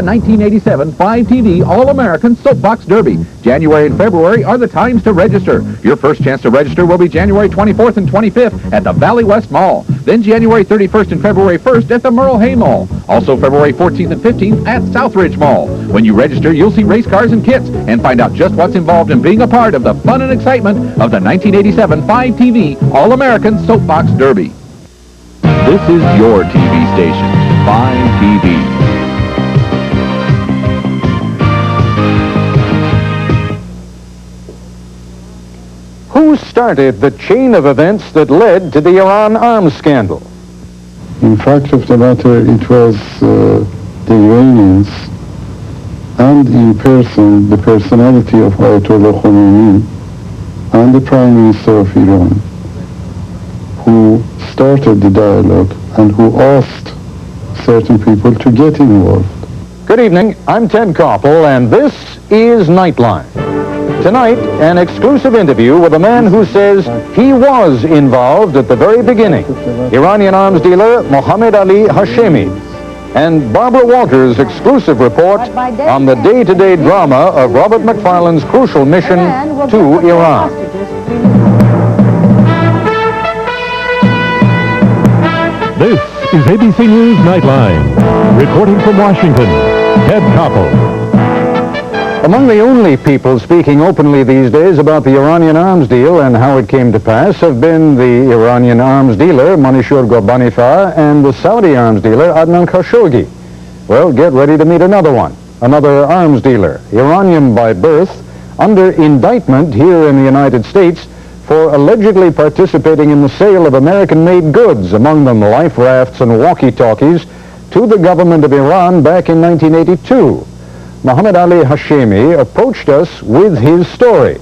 1987 5TV All-American Soapbox Derby. January and February are the times to register. Your first chance to register will be January 24th and 25th at the Valley West Mall. Then January 31st and February 1st at the Merle Hay Mall. Also February 14th and 15th at Southridge Mall. When you register, you'll see race cars and kits and find out just what's involved in being a part of the fun and excitement of the 1987 5TV All-American Soapbox Derby. This is your TV station, 5TV. Who started the chain of events that led to the Iran arms scandal? In fact of the matter, it was the Iranians and in person the personality of Ayatollah Khomeini and the Prime Minister of Iran who started the dialogue and who asked certain people to get involved. Good evening, I'm Ted Koppel, and this is Nightline. Tonight, an exclusive interview with a man who says he was involved at the very beginning, Iranian arms dealer Mohammedali Hashemi, and Barbara Walters' exclusive report on the day-to-day drama of Robert McFarlane's crucial mission to Iran. This is ABC News Nightline. Reporting from Washington, Ted Koppel. Among the only people speaking openly these days about the Iranian arms deal and how it came to pass have been the Iranian arms dealer, Mansour Ghorbanifar, and the Saudi arms dealer, Adnan Khashoggi. Well, get ready to meet another one, another arms dealer, Iranian by birth, under indictment here in the United States for allegedly participating in the sale of American-made goods, among them life rafts and walkie-talkies, to the government of Iran back in 1982. Mohammedali Hashemi approached us with his story.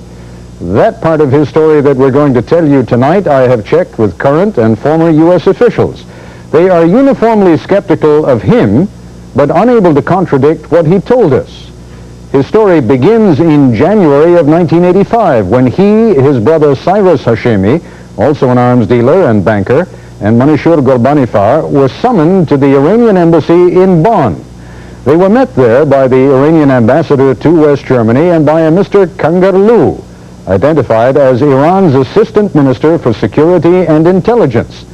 That part of his story that we're going to tell you tonight, I have checked with current and former U.S. officials. They are uniformly skeptical of him, but unable to contradict what he told us. His story begins in January of 1985, when he, his brother Cyrus Hashemi, also an arms dealer and banker, and Mansour Ghorbanifar were summoned to the Iranian embassy in Bonn. They were met there by the Iranian ambassador to West Germany and by a Mr. Kangarloo, identified as Iran's Assistant Minister for Security and Intelligence.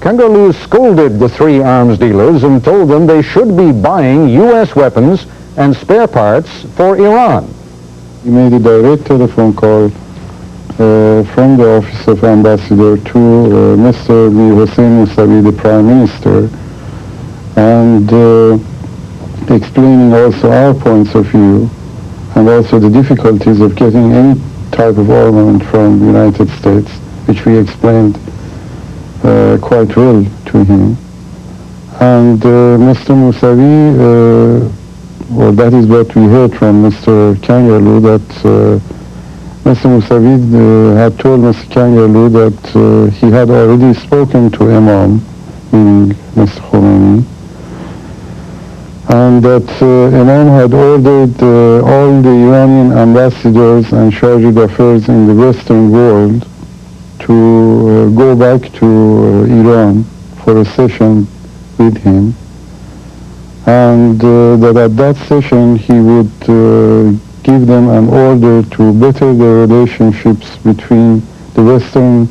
Kangarloo scolded the three arms dealers and told them they should be buying U.S. weapons and spare parts for Iran. He made a direct telephone call from the office of ambassador to Mr. Hossein Mousavi, the Prime Minister, and explaining also our points of view and also the difficulties of getting any type of armament from the United States, which we explained quite well to him. And Mr. Mousavi, well, that is what we heard from Mr. Kangarloo, that Mr. Mousavi had told Mr. Kangarloo that he had already spoken to Imam, meaning Mr. Khomeini, and that Imam had ordered all the Iranian ambassadors and chargé d'affaires in the Western world to go back to Iran for a session with him, and that at that session he would give them an order to better the relationships between the Western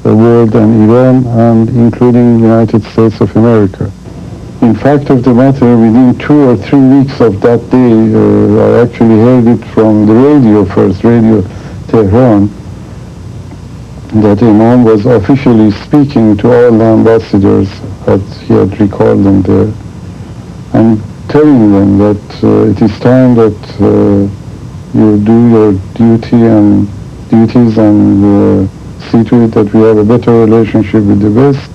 world and Iran, and including the United States of America. In fact of the matter, within 2 or 3 weeks of that day, I actually heard it from the radio first, Radio Tehran, that Imam was officially speaking to all the ambassadors that he had recalled them there, and telling them that it is time that you do your duties and see to it that we have a better relationship with the West,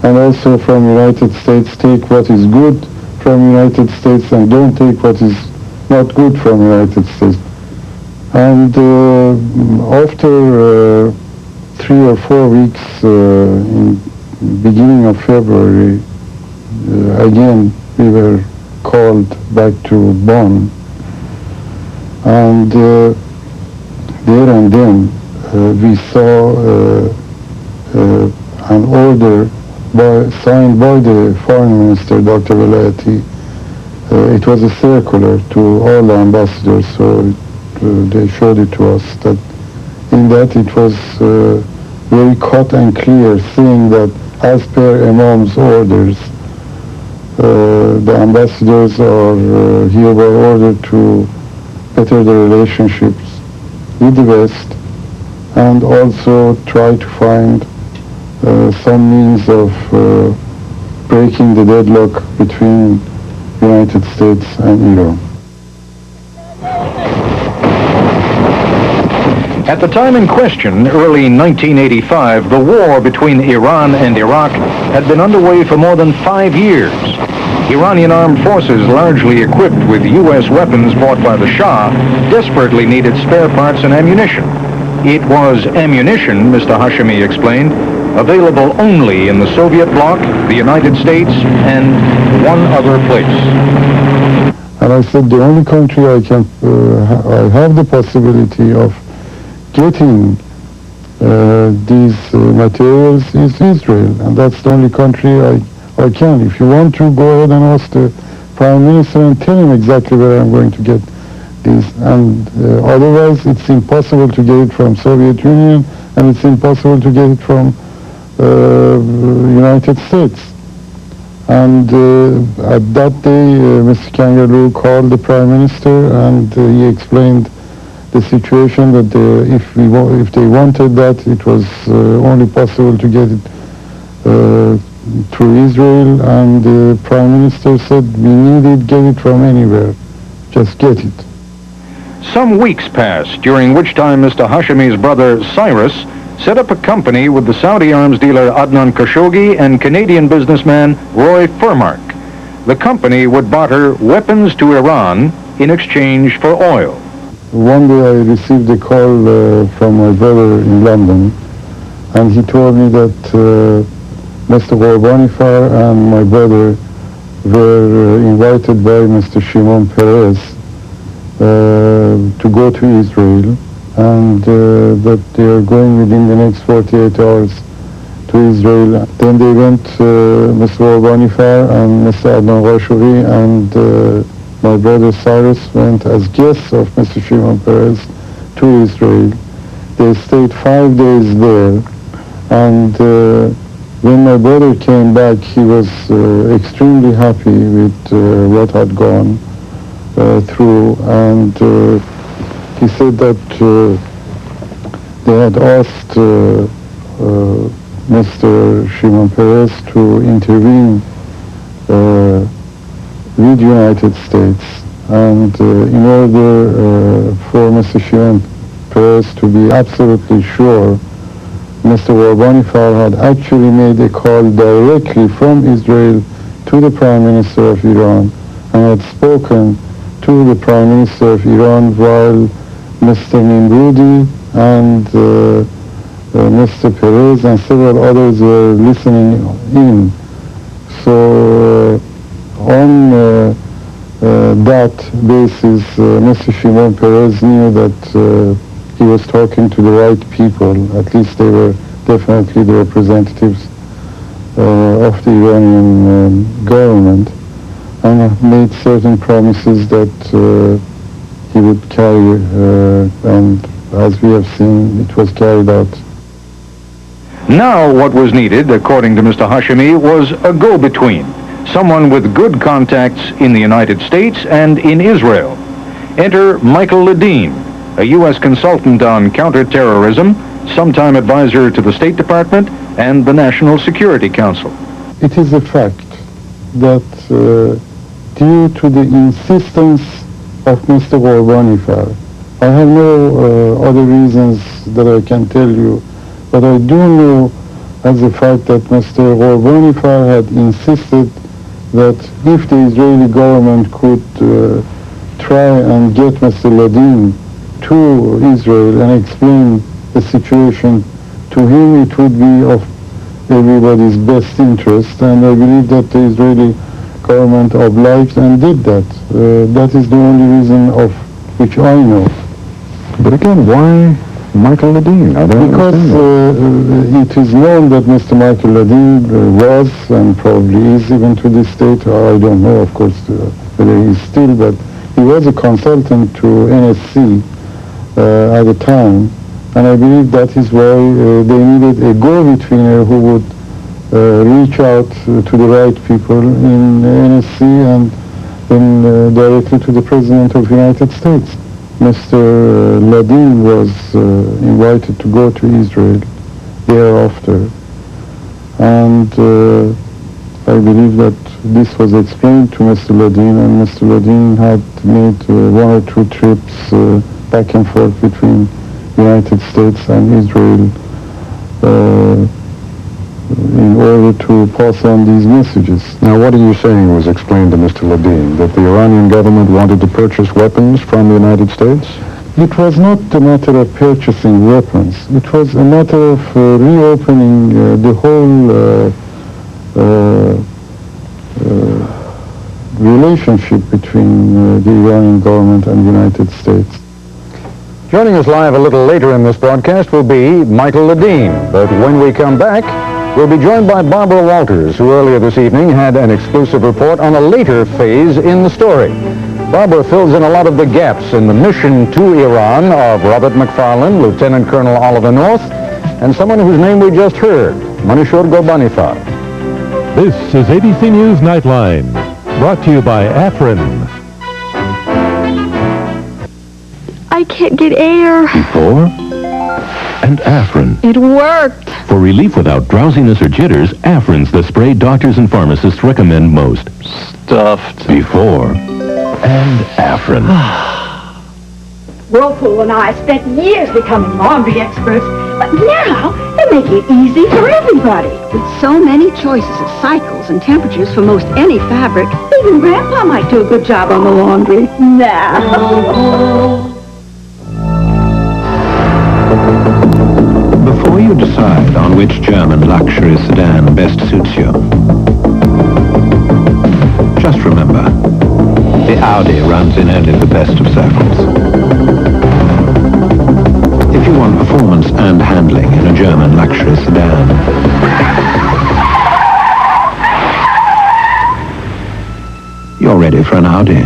and also from United States take what is good from United States and don't take what is not good from United States. And after 3 or 4 weeks, in beginning of February, again we were called back to Bonn, and there and then we saw an order signed by the Foreign Minister, Dr. Velayati, It was a circular to all the ambassadors, so they showed it to us. That in that it was very cut and clear, saying that as per Imam's orders, the ambassadors are hereby ordered to better the relationships with the West and also try to find some means of breaking the deadlock between United States and Iran. At the time in question, early 1985, the war between Iran and Iraq had been underway for more than 5 years. Iranian armed forces, largely equipped with U.S. weapons bought by the Shah, desperately needed spare parts and ammunition. It was ammunition, Mr. Hashemi explained, available only in the Soviet bloc, the United States, and one other place. And I said the only country I have the possibility of getting these materials is Israel, and that's the only country I can. If you want to, go ahead and ask the Prime Minister and tell him exactly where I'm going to get these. And otherwise, it's impossible to get it from Soviet Union, and it's impossible to get it from United States. And at that day, Mr. Kangaroo called the Prime Minister, and he explained the situation that if they wanted that, it was only possible to get it through Israel, and the Prime Minister said, we need it, get it from anywhere, just get it. Some weeks passed, during which time Mr. Hashemi's brother Cyrus set up a company with the Saudi arms dealer Adnan Khashoggi and Canadian businessman Roy Furmark. The company would barter weapons to Iran in exchange for oil. One day I received a call from my brother in London, and he told me that Mr. Ghorbanifar and my brother were invited by Mr. Shimon Peres to go to Israel, and that they are going within the next 48 hours to Israel. Then they went, Mr. Ghorbanifar and Mr. Adnan Khashoggi and my brother Cyrus went as guests of Mr. Shimon Peres to Israel. They stayed 5 days there, and when my brother came back, he was extremely happy with what had gone through, and he said that they had asked Mr. Shimon Peres to intervene with United States, and in order for Mr. Shimon Peres to be absolutely sure, Mr. Ghorbanifar had actually made a call directly from Israel to the Prime Minister of Iran and had spoken to the Prime Minister of Iran while Mr. Nimrudi and Mr. Peres and several others were listening in. So on that basis, Mr. Shimon Peres knew that he was talking to the right people. At least they were definitely the representatives of the Iranian government, and made certain promises that he would carry, and as we have seen, it was carried out. Now what was needed, according to Mr. Hashemi, was a go-between, someone with good contacts in the United States and in Israel. Enter Michael Ledeen, a U.S. consultant on counterterrorism, sometime advisor to the State Department and the National Security Council. It is a fact that due to the insistence of Mr. Ghorbanifar, I have no other reasons that I can tell you, but I do know as a fact that Mr. Ghorbanifar had insisted that if the Israeli government could try and get Mr. Ledeen to Israel and explain the situation to him, it would be of everybody's best interest, and I believe that the Israeli government obliged and did that. That is the only reason of which I know. But again, why Michael Ledeen? Because it is known that Mr. Michael Ledeen was, and probably is even to this date, I don't know, of course, whether he's still, but he was a consultant to NSC at the time, and I believe that is why they needed a go-betweener who would reach out to the right people in NSC and then directly to the President of the United States. Mr. Ledeen was invited to go to Israel thereafter, and I believe that this was explained to Mr. Ledeen, and Mr. Ledeen had made one or two trips back and forth between the United States and Israel in order to pass on these messages. Now, what are you saying was explained to Mr. Ledeen? That the Iranian government wanted to purchase weapons from the United States? It was not a matter of purchasing weapons. It was a matter of reopening the whole relationship between the Iranian government and the United States. Joining us live a little later in this broadcast will be Michael Ledeen. But when we come back, we'll be joined by Barbara Walters, who earlier this evening had an exclusive report on a later phase in the story. Barbara fills in a lot of the gaps in the mission to Iran of Robert McFarland, Lieutenant Colonel Oliver North, and someone whose name we just heard, Manishur Gobanifa. This is ABC News Nightline, brought to you by Afrin. I can't get air. Before and Afrin. It worked. For relief without drowsiness or jitters, Afrin's the spray doctors and pharmacists recommend most. Stuffed. Before and Afrin. Whirlpool and I spent years becoming laundry experts, but now they make it easy for everybody. With so many choices of cycles and temperatures for most any fabric, Even Grandpa might do a good job on the laundry. Nah. Before you decide on which German luxury sedan best suits you, just remember, the Audi runs in only the best of circles. If you want performance and handling in a German luxury sedan, you're ready for an Audi.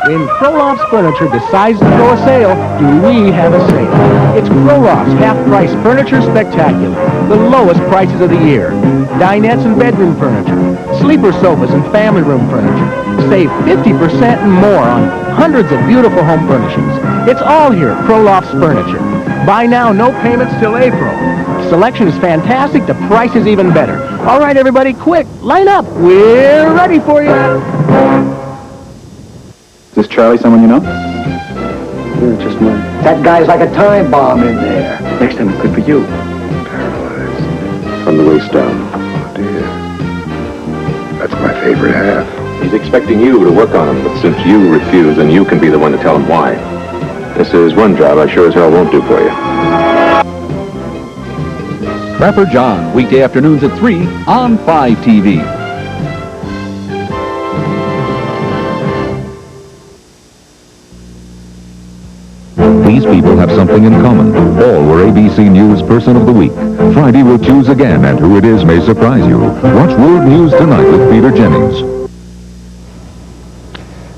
When Krolof's Furniture decides to throw a sale, do we have a sale? It's Krolof's half-price furniture spectacular. The lowest prices of the year. Dinettes and bedroom furniture. Sleeper sofas and family room furniture. Save 50% and more on hundreds of beautiful home furnishings. It's all here at Krolof's Furniture. Buy now, no payments till April. Selection is fantastic, the price is even better. All right, everybody, quick, line up. We're ready for you. Is this Charlie someone you know? Just mine. That guy's like a time bomb in there. Next time it's good for you. Paralyzed from the waist down. Oh, dear. That's my favorite half. He's expecting you to work on him, but since you refuse, then you can be the one to tell him why. This is one job I sure as hell won't do for you. Trapper John, weekday afternoons at 3 on 5 TV. These people have something in common. All were ABC News Person of the Week. Friday we'll choose again, and who it is may surprise you. Watch World News Tonight with Peter Jennings.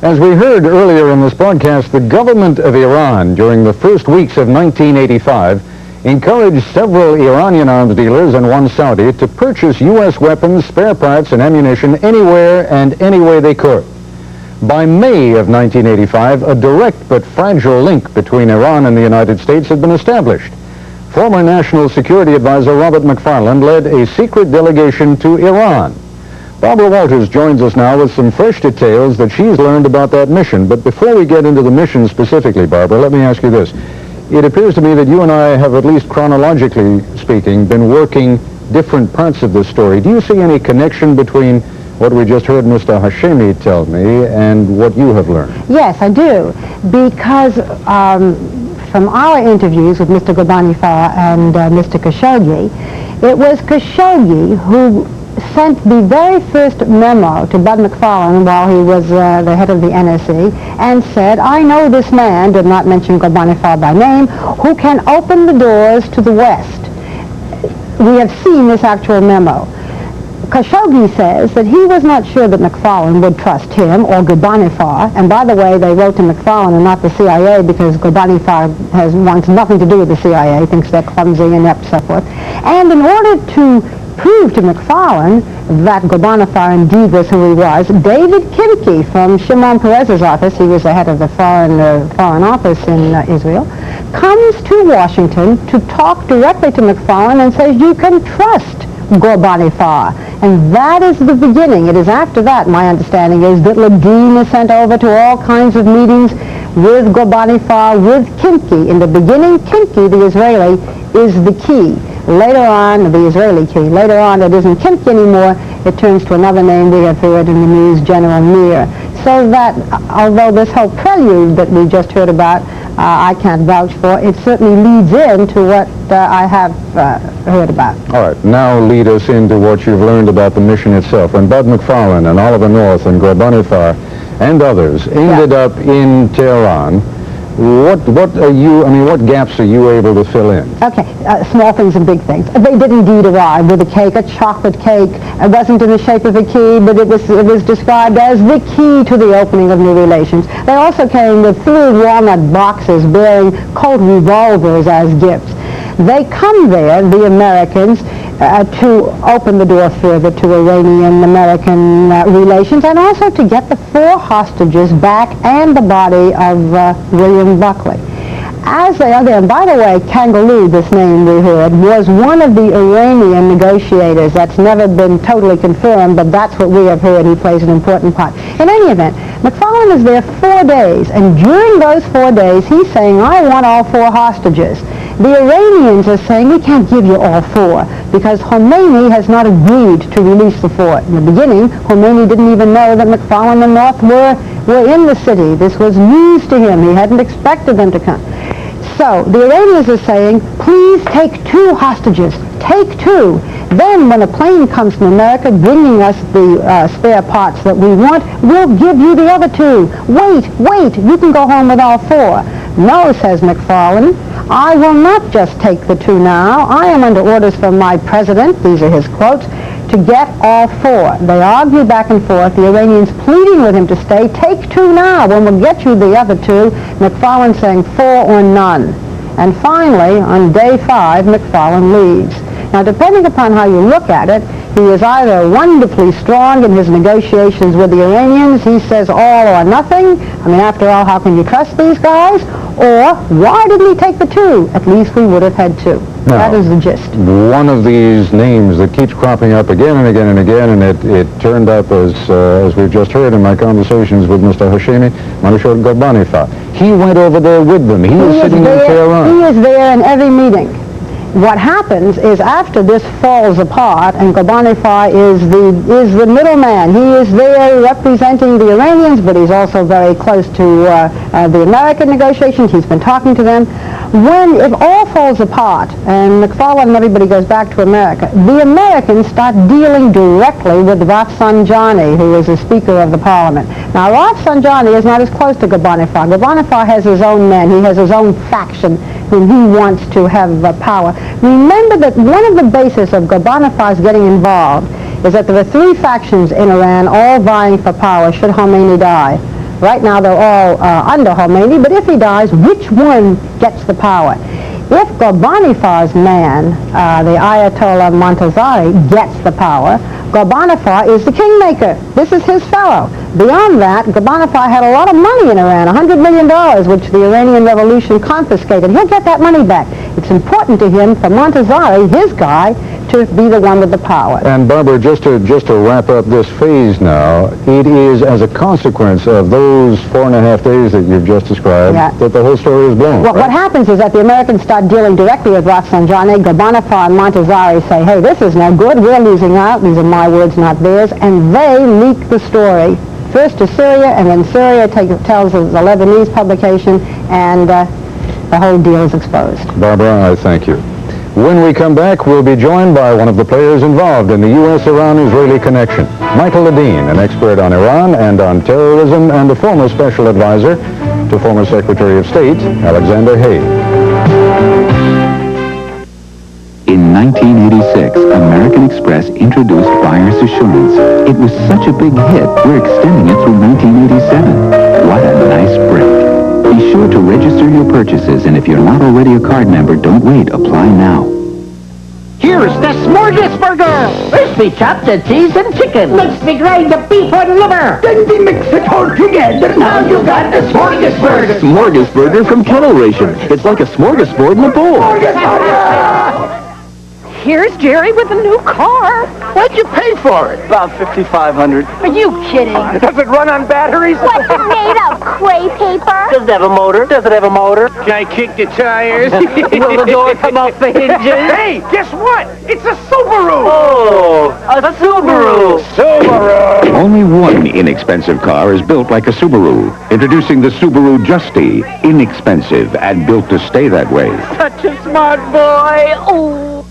As we heard earlier in this broadcast, the government of Iran during the first weeks of 1985 encouraged several Iranian arms dealers and one Saudi to purchase U.S. weapons, spare parts, and ammunition anywhere and any way they could. By May of 1985, a direct but fragile link between Iran and the United States had been established. Former National Security Advisor Robert McFarland led a secret delegation to Iran. Barbara Walters joins us now with some fresh details that she's learned about that mission. But before we get into the mission specifically, Barbara, let me ask you this. It appears to me that you and I have, at least chronologically speaking, been working different parts of this story. Do you see any connection between what we just heard Mr. Hashemi tell me and what you have learned? Yes, I do, because from our interviews with Mr. Gobanifa and Mr. Khashoggi, it was Khashoggi who sent the very first memo to Bud McFarland while he was the head of the NSC and said, I know this man, did not mention Gobanifa by name, who can open the doors to the West. We have seen this actual memo. Khashoggi says that he was not sure that McFarlane would trust him or Ghorbanifar. And by the way, they wrote to McFarlane and not the CIA because Ghorbanifar wants nothing to do with the CIA, thinks they're clumsy, inept, so forth. And in order to prove to McFarlane that Ghorbanifar indeed was who he was, David Kimke from Shimon Peres's office, he was the head of the foreign office in Israel, comes to Washington to talk directly to McFarlane and says, you can trust Ghorbanifar. And that is the beginning. It is after that, my understanding is, that Ledeen is sent over to all kinds of meetings with Ghorbanifar, with Kimke. In the beginning, Kimke, the Israeli, is the key. Later on, the Israeli key. Later on, it isn't Kimke anymore. It turns to another name we have heard in the news, General Meir. So that, although this whole prelude that we just heard about, I can't vouch for, it certainly leads into what I have heard about. All right, now lead us into what you've learned about the mission itself. When Bud McFarlane and Oliver North and Ghorbanifar and others ended up in Tehran, what gaps are you able to fill in? Okay, small things and big things. They did indeed arrive with a cake, a chocolate cake. It wasn't in the shape of a key, but it was described as the key to the opening of new relations. They also came with 3 walnut boxes bearing Colt revolvers as gifts. They come there, the Americans, to open the door further to Iranian-American relations, and also to get the 4 hostages back and the body of William Buckley. As they are there, and by the way, Kangaloo, this name we heard, was one of the Iranian negotiators. That's never been totally confirmed, but that's what we have heard. He plays an important part. In any event, McFarlane is there 4 days, and during those 4 days, he's saying, I want all 4 hostages. The Iranians are saying, we can't give you all 4 because Khomeini has not agreed to release the 4. In the beginning, Khomeini didn't even know that McFarlane and North were in the city. This was news to him. He hadn't expected them to come. So the Iranians are saying, please take 2 hostages. Take 2. Then when a plane comes from America bringing us the spare parts that we want, we'll give you the other 2. Wait, you can go home with all 4. No, says McFarlane, I will not just take the 2 now. I am under orders from my president, these are his quotes, to get all 4. They argue back and forth, the Iranians pleading with him to stay. Take 2 now, when we'll get you the other 2. McFarlane saying 4 or none. And finally, on day 5, McFarlane leaves. Now, depending upon how you look at it, he is either wonderfully strong in his negotiations with the Iranians. He says all or nothing. I mean, after all, how can you trust these guys? Or, why didn't he take the 2? At least we would have had 2. Now, that is the gist. One of these names that keeps cropping up again and again and again, and it turned up as we've just heard in my conversations with Mr. Hashemi, Mansour Ghorbanifar. He went over there with them. He is sitting in Tehran. He is there in every meeting. What happens is after this falls apart, and Ghorbanifar is the middleman. He is there representing the Iranians, but he's also very close to the American negotiations. He's been talking to them. If all falls apart and McFarlane and everybody goes back to America, the Americans start dealing directly with Rafsanjani, who is the Speaker of the Parliament. Now, Rafsanjani is not as close to Ghorbanifar. Ghorbanifar has his own men. He has his own faction whom he wants to have power. Remember that one of the bases of Ghorbanifar getting involved is that there are 3 factions in Iran all vying for power should Khomeini die. Right now they're all under Khomeini, but if he dies, which one gets the power? If Ghorbanifar man, the Ayatollah Montazeri, gets the power, Ghorbanifar is the kingmaker. This is his fellow. Beyond that, Ghorbanifar had a lot of money in Iran, $100 million, which the Iranian Revolution confiscated. He'll get that money back. It's important to him, for Montazeri, his guy, to be the one with the power. And Barbara, just to wrap up this phase now, it is as a consequence of those 4.5 days that you've just described that the whole story is blown. Well, what happens is that the Americans start dealing directly with Rafsanjani. Ghorbanifar and Montazeri say, hey, this is no good. We're losing out. These are my words, not theirs. And they leak the story. First to Syria, and then Syria tells the Lebanese publication, and the whole deal is exposed. Barbara, I thank you. When we come back, we'll be joined by one of the players involved in the U.S.-Iran-Israeli connection, Michael Ledeen, an expert on Iran and on terrorism, and a former special advisor to former Secretary of State Alexander Haig. In 1986, American Express introduced Buyer's Assurance. It was such a big hit, we're extending it through 1987. What a nice break. Be sure to register your purchases, and if you're not already a card member, don't wait. Apply now. Here's the smorgasburger! Crispy chops and cheese and chicken. Let's degrade the beef and liver. Then we mix it all together. Now you got the smorgasburger. Smorgasburger from Kettle Ration. It's like a smorgasbord in a bowl. Here's Jerry with a new car. What'd you pay for it? About $5,500. Are you kidding? Does it run on batteries? What's it made of? Clay paper? Does it have a motor? Does it have a motor? Can I kick the tires? Will the door come off the hinges? Hey, guess what? It's a Subaru! Oh, a Subaru! Subaru! Only one inexpensive car is built like a Subaru. Introducing the Subaru Justy. Inexpensive and built to stay that way. Such a smart boy. Oh.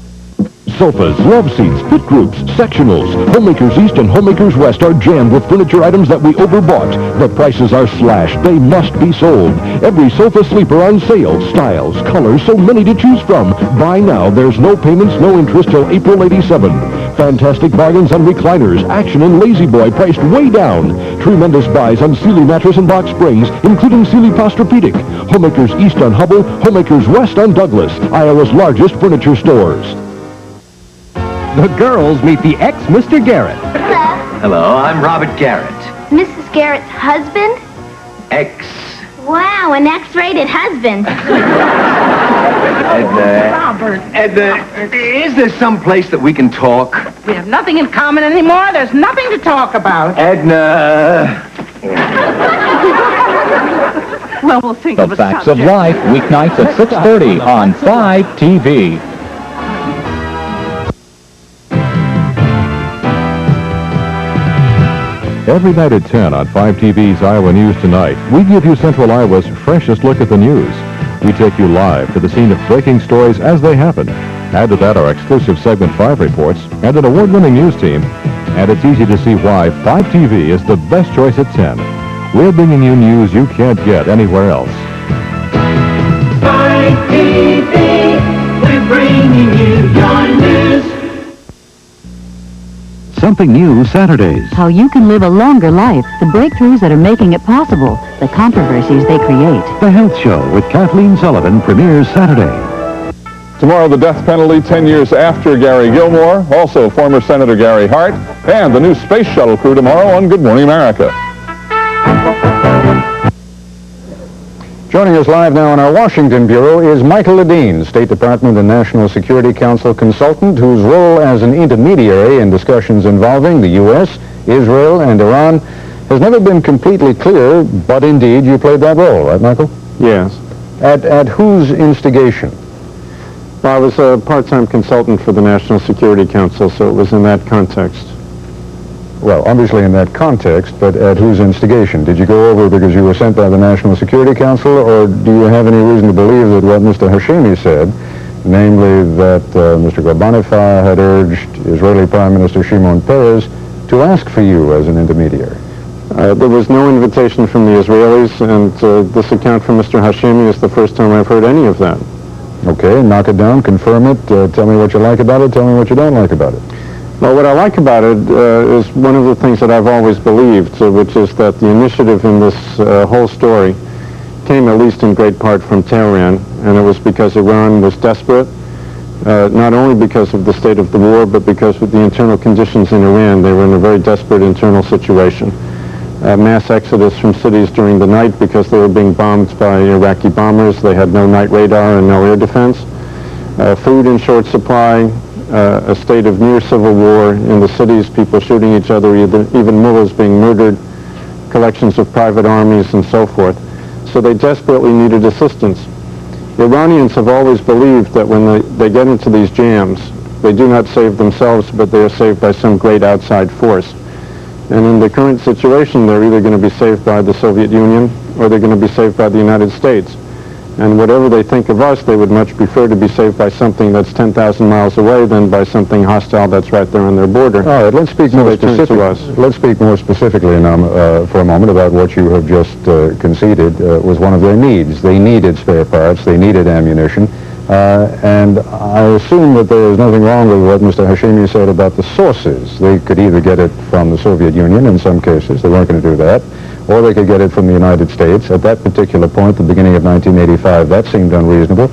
Sofas, love seats, pit groups, sectionals. Homemakers East and Homemakers West are jammed with furniture items that we overbought. The prices are slashed. They must be sold. Every sofa sleeper on sale. Styles, colors, so many to choose from. Buy now. There's no payments, no interest till April 87. Fantastic bargains on recliners, Action and Lazy Boy priced way down. Tremendous buys on Sealy mattress and box springs, including Sealy Posturepedic. Homemakers East on Hubble, Homemakers West on Douglas, Iowa's largest furniture stores. The girls meet the ex-Mr. Garrett. Hello. Hello, I'm Robert Garrett. Mrs. Garrett's husband? Ex. Wow, an X-rated husband. Edna, is there some place that we can talk? We have nothing in common anymore. There's nothing to talk about. Edna. Well, we'll think The of a Facts subject. of Life, weeknights at 6:30 on 5 TV. Every night at 10 on 5 TV's Iowa News Tonight, we give you Central Iowa's freshest look at the news. We take you live to the scene of breaking stories as they happen. Add to that our exclusive Segment 5 reports and an award-winning news team. And it's easy to see why 5 TV is the best choice at 10. We're bringing you news you can't get anywhere else. 5 TV, we're bringing you your news. Something new Saturdays. How you can live a longer life, the breakthroughs that are making it possible, the controversies they create. The Health Show with Kathleen Sullivan premieres Saturday. Tomorrow, the death penalty 10 years after Gary Gilmore, also former Senator Gary Hart, and the new space shuttle crew tomorrow on Good Morning America. Joining us live now in our Washington Bureau is Michael Ledeen, State Department and National Security Council consultant, whose role as an intermediary in discussions involving the U.S., Israel, and Iran has never been completely clear, but indeed you played that role, right, Michael? Yes. At whose instigation? Well, I was a part-time consultant for the National Security Council, so it was in that context. Well, obviously in that context, but at whose instigation? Did you go over because you were sent by the National Security Council, or do you have any reason to believe that what Mr. Hashemi said, namely that Mr. Ghorbanifar had urged Israeli Prime Minister Shimon Peres to ask for you as an intermediary? There was no invitation from the Israelis, and this account from Mr. Hashemi is the first time I've heard any of that. Okay, knock it down, confirm it, tell me what you like about it, tell me what you don't like about it. Well, what I like about it is one of the things that I've always believed, which is that the initiative in this whole story came at least in great part from Tehran, and it was because Iran was desperate, not only because of the state of the war, but because of the internal conditions in Iran. They were in a very desperate internal situation. Mass exodus from cities during the night because they were being bombed by Iraqi bombers. They had no night radar and no air defense. Food in short supply. A state of near civil war in the cities, people shooting each other, even mullahs being murdered, collections of private armies and so forth. So they desperately needed assistance. Iranians have always believed that when they get into these jams, they do not save themselves, but they are saved by some great outside force. And in the current situation, they're either going to be saved by the Soviet Union or they're going to be saved by the United States. And whatever they think of us, they would much prefer to be saved by something that's 10,000 miles away than by something hostile that's right there on their border. All right, let's speak more specifically. Let's speak more specifically now, for a moment about what you have just conceded was one of their needs. They needed spare parts. They needed ammunition. And I assume that there is nothing wrong with what Mr. Hashemi said about the sources. They could either get it from the Soviet Union in some cases, they weren't going to do that, or they could get it from the United States. At that particular point, the beginning of 1985, that seemed unreasonable.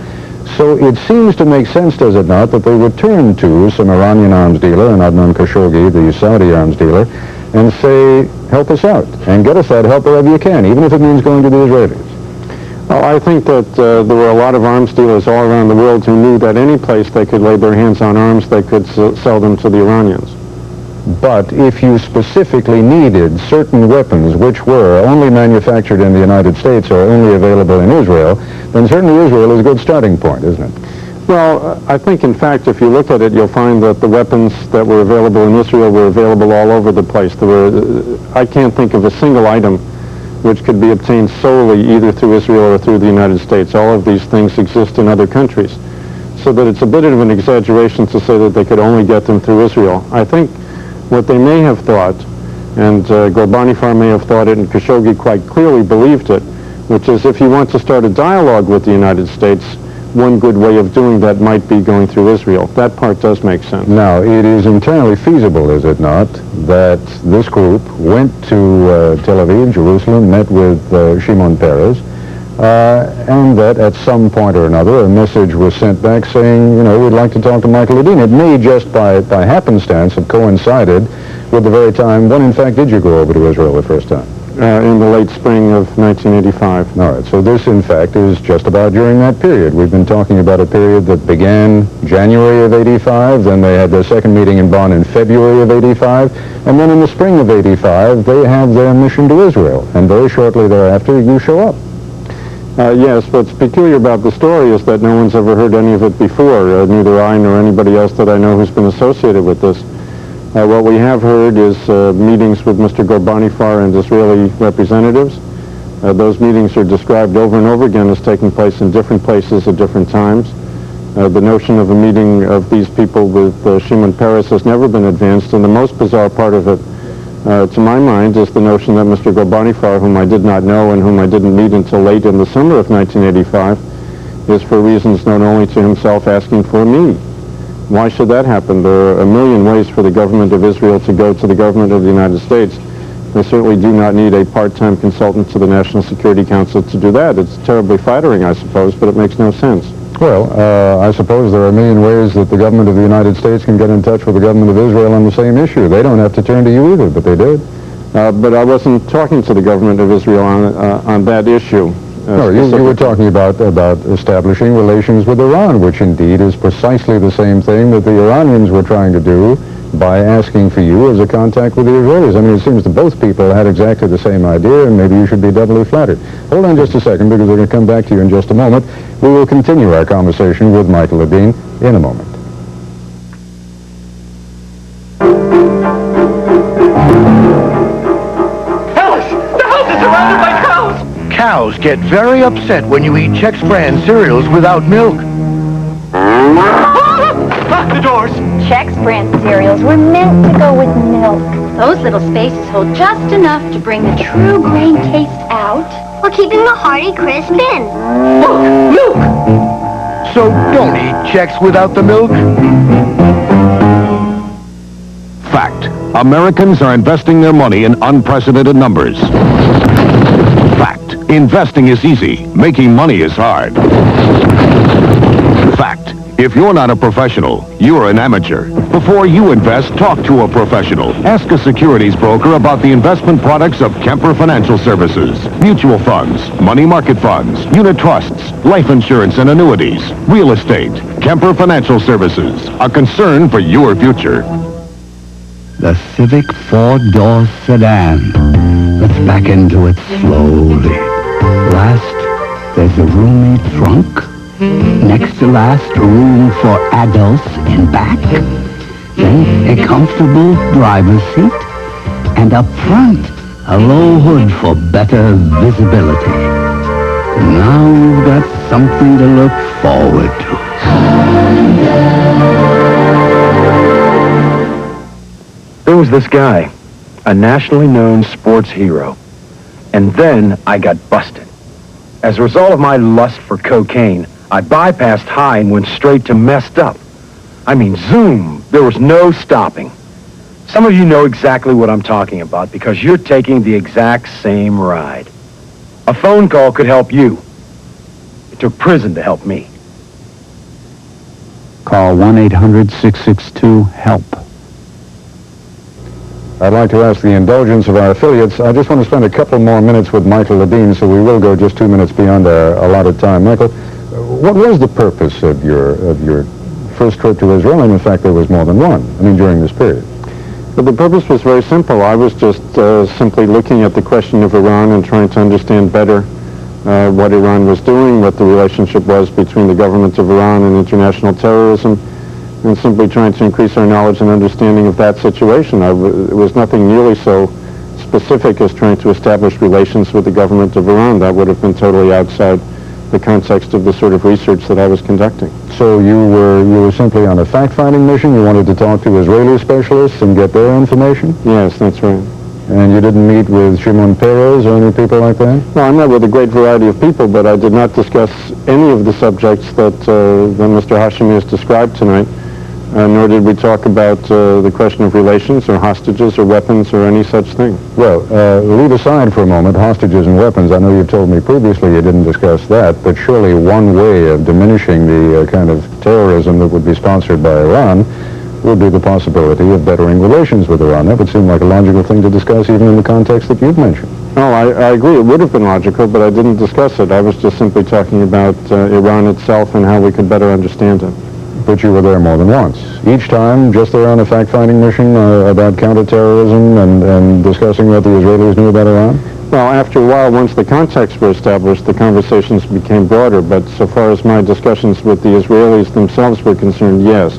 So it seems to make sense, does it not, that they would turn to some Iranian arms dealer, and Adnan Khashoggi, the Saudi arms dealer, and say, help us out, and get us that help wherever you can, even if it means going to the Israelis. Well, I think that there were a lot of arms dealers all around the world who knew that any place they could lay their hands on arms, they could sell them to the Iranians. But if you specifically needed certain weapons which were only manufactured in the United States or only available in Israel, then certainly Israel is a good starting point, isn't it? Well, I think, in fact, if you look at it, you'll find that the weapons that were available in Israel were available all over the place. I can't think of a single item which could be obtained solely either through Israel or through the United States. All of these things exist in other countries. So that it's a bit of an exaggeration to say that they could only get them through Israel. I think what they may have thought, and Ghorbanifar may have thought it, and Khashoggi quite clearly believed it, which is if you want to start a dialogue with the United States, one good way of doing that might be going through Israel. That part does make sense. Now, it is entirely feasible, is it not, that this group went to Tel Aviv, Jerusalem, met with Shimon Peres, and that at some point or another a message was sent back saying, you know, we'd like to talk to Michael Ledeen. It may just by happenstance have coincided with the very time when, in fact, did you go over to Israel the first time? In the late spring of 1985. All right, so this, in fact, is just about during that period. We've been talking about a period that began January of 85, then they had their second meeting in Bonn in February of 85, and then in the spring of 85, they have their mission to Israel, and very shortly thereafter, you show up. Yes, what's peculiar about the story is that no one's ever heard any of it before, neither I nor anybody else that I know who's been associated with this. What we have heard is meetings with Mr. Ghorbanifar and Israeli representatives. Those meetings are described over and over again as taking place in different places at different times. The notion of a meeting of these people with Shimon Peres has never been advanced, and the most bizarre part of it, to my mind, is the notion that Mr. Ghorbanifar, whom I did not know and whom I didn't meet until late in the summer of 1985, is for reasons known only to himself asking for me. Why should that happen? There are a million ways for the government of Israel to go to the government of the United States. They certainly do not need a part-time consultant to the National Security Council to do that. It's terribly flattering, I suppose, but it makes no sense. Well, I suppose there are a million ways that the government of the United States can get in touch with the government of Israel on the same issue. They don't have to turn to you either, but they did. But I wasn't talking to the government of Israel on that issue. No, you were talking about establishing relations with Iran, which indeed is precisely the same thing that the Iranians were trying to do by asking for you as a contact with the Israelis. I mean, it seems that both people had exactly the same idea, and maybe you should be doubly flattered. Hold on just a second, because we're going to come back to you in just a moment. We will continue our conversation with Michael Ledeen in a moment. Cows get very upset when you eat Chex brand cereals without milk. Lock the doors. Chex brand cereals were meant to go with milk. Those little spaces hold just enough to bring the true grain taste out, while keeping the hearty crisp in. Look! So don't eat Chex without the milk. Fact. Americans are investing their money in unprecedented numbers. Fact. Investing is easy. Making money is hard. Fact. If you're not a professional, you're an amateur. Before you invest, talk to a professional. Ask a securities broker about the investment products of Kemper Financial Services. Mutual funds, money market funds, unit trusts, life insurance and annuities, real estate. Kemper Financial Services. A concern for your future. The Civic four-door sedan. Let's back into it slowly. Last, there's a roomy trunk. Next to last, a room for adults in back. Then a comfortable driver's seat. And up front, a low hood for better visibility. Now you've got something to look forward to. There was this guy, a nationally known sports hero. And then I got busted. As a result of my lust for cocaine, I bypassed high and went straight to messed up. I mean, zoom. There was no stopping. Some of you know exactly what I'm talking about because you're taking the exact same ride. A phone call could help you. It took prison to help me. Call 1-800-662-HELP. I'd like to ask the indulgence of our affiliates. I just want to spend a couple more minutes with Michael Ledeen, so we will go just 2 minutes beyond our allotted time. Michael, what was the purpose of your first trip to Israel? And in fact, there was more than one, during this period. But the purpose was very simple. I was just simply looking at the question of Iran and trying to understand better what Iran was doing, what the relationship was between the government of Iran and international terrorism, and simply trying to increase our knowledge and understanding of that situation. It was nothing nearly so specific as trying to establish relations with the government of Iran. That would have been totally outside the context of the sort of research that I was conducting. So you were simply on a fact-finding mission? You wanted to talk to Israeli specialists and get their information? Yes, that's right. And you didn't meet with Shimon Peres or any people like that? No, I met with a great variety of people, but I did not discuss any of the subjects that Mr. Hashemi has described tonight, nor did we talk about the question of relations or hostages or weapons or any such thing. Well, leave aside for a moment hostages and weapons. I know you've told me previously you didn't discuss that, but surely one way of diminishing the kind of terrorism that would be sponsored by Iran would be the possibility of bettering relations with Iran. That would seem like a logical thing to discuss even in the context that you've mentioned. No, I agree. It would have been logical, but I didn't discuss it. I was just simply talking about Iran itself and how we could better understand it. But you were there more than once. Each time just there on a fact-finding mission about counterterrorism and discussing what the Israelis knew about Iran? Well, after a while, once the contexts were established, the conversations became broader. But so far as my discussions with the Israelis themselves were concerned, yes,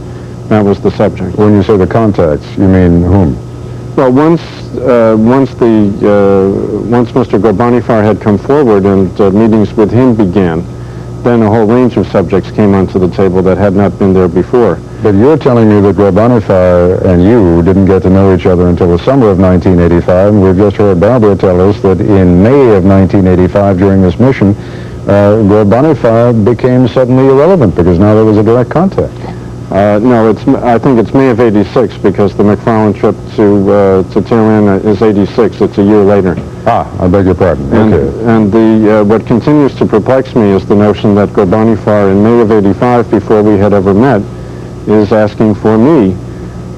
that was the subject. When you say the contacts, you mean whom? Well, once Mr. Ghorbanifar had come forward and meetings with him began, then a whole range of subjects came onto the table that had not been there before. But you're telling me that Ghorbanifar and you didn't get to know each other until the summer of 1985, and we've just heard Barbara tell us that in May of 1985, during this mission, Ghorbanifar became suddenly irrelevant because now there was a direct contact. No, I think it's May of '86 because the McFarlane trip to Tehran is '86. It's a year later. Ah, I beg your pardon. Okay. And what continues to perplex me is the notion that Ghorbanifar in May of '85, before we had ever met, is asking for me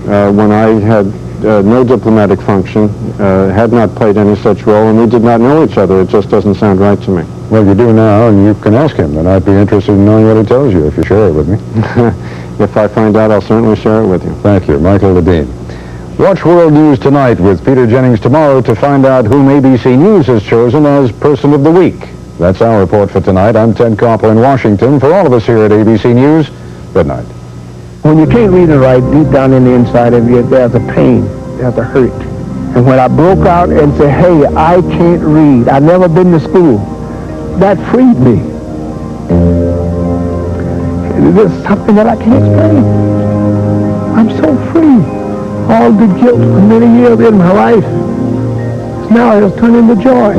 when I had no diplomatic function, had not played any such role, and we did not know each other. It just doesn't sound right to me. Well, you do now, and you can ask him, and I'd be interested in knowing what he tells you if you share it with me. If I find out, I'll certainly share it with you. Thank you. Michael Ledeen. Watch World News Tonight with Peter Jennings tomorrow to find out whom ABC News has chosen as Person of the Week. That's our report for tonight. I'm Ted Koppel in Washington. For all of us here at ABC News, good night. When you can't read and write, deep down in the inside of you, there's a pain, there's a hurt. And when I broke out and said, hey, I can't read, I've never been to school, that freed me. It is something that I can't explain. I'm so free. All the guilt for many years in my life now has turned into joy.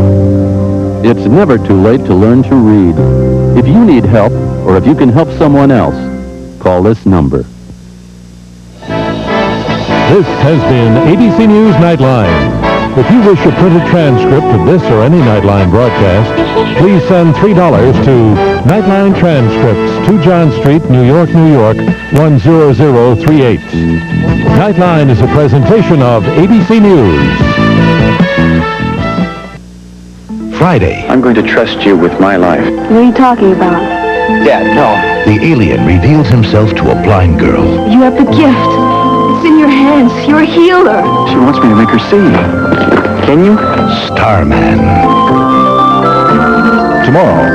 It's never too late to learn to read. If you need help, or if you can help someone else, call this number. This has been ABC News Nightline. If you wish a printed transcript of this or any Nightline broadcast, please send $3 to Nightline Transcripts, 2 John Street, New York, New York, 10038. Nightline is a presentation of ABC News. Friday. I'm going to trust you with my life. What are you talking about? Dad, no. The alien reveals himself to a blind girl. You have the gift. It's in your hands. You're a healer. She wants me to make her see. Can you? Starman. Tomorrow.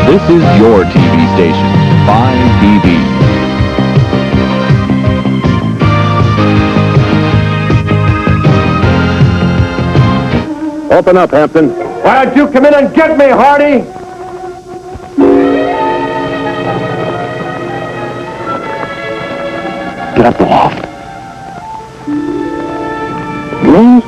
This is your TV station, 5TV. Open up, Hampton. Why don't you come in and get me, Hardy? Get up, loft. Me?